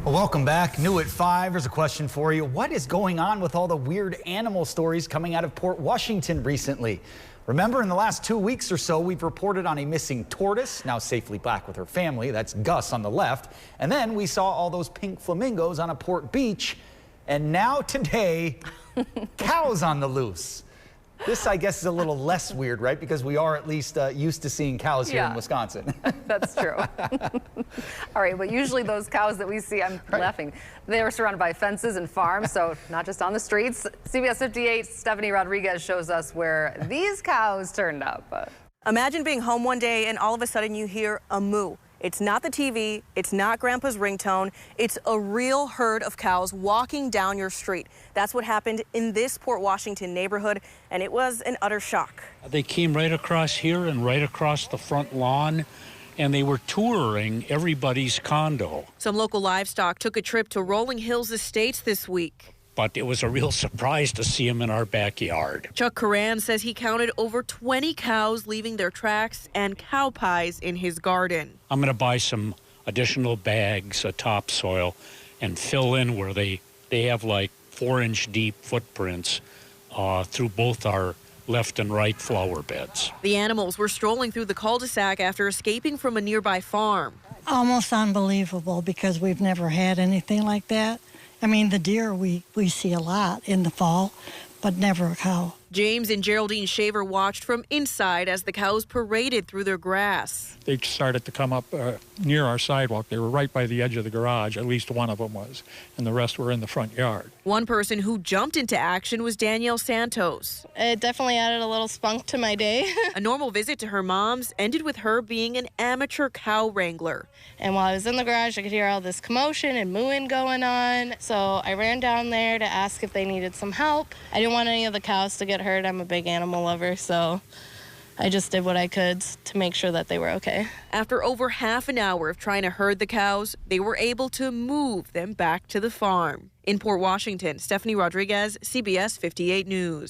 Well, welcome back. New at 5, there's a question for you. What is going on with all the weird animal stories coming out of Port Washington recently? Remember, in the last 2 weeks or so, we've reported on a missing tortoise, now safely back with her family. That's Gus on the left. And then we saw all those pink flamingos on a port beach. And now today, cows on the loose. This, I guess, is a little less weird, right? Because we are at least used to seeing cows here in Wisconsin. That's true. All right, but usually those cows that we see, I'm laughing, they are surrounded by fences and farms, so not just on the streets. CBS 58, Stephanie Rodriguez shows us where these cows turned up. Imagine being home one day and all of a sudden you hear a moo. It's not the TV, it's not Grandpa's ringtone, it's a real herd of cows walking down your street. That's what happened in this Port Washington neighborhood, and it was an utter shock. They came right across here and right across the front lawn, and they were touring everybody's condo. Some local livestock took a trip to Rolling Hills Estates this week. But it was a real surprise to see them in our backyard. Chuck Curran says he counted over 20 cows leaving their tracks and cow pies in his garden. I'm going to buy some additional bags of topsoil and fill in where they have like 4-inch deep footprints through both our left and right flower beds. The animals were strolling through the cul-de-sac after escaping from a nearby farm. Almost unbelievable because we've never had anything like that. I mean, the deer we see a lot in the fall, but never a cow. James and Geraldine Shaver watched from inside as the cows paraded through their grass. They started to come up near our sidewalk. They were right by the edge of the garage, at least one of them was, and the rest were in the front yard. One person who jumped into action was Danielle Santos. It definitely added a little spunk to my day. A normal visit to her mom's ended with her being an amateur cow wrangler. And while I was in the garage, I could hear all this commotion and mooing going on. So I ran down there to ask if they needed some help. I didn't want any of the cows to get hurt. I'm a big animal lover, so I just did what I could to make sure that they were okay. After over half an hour of trying to herd the cows, they were able to move them back to the farm. In Port Washington, Stephanie Rodriguez, CBS 58 News.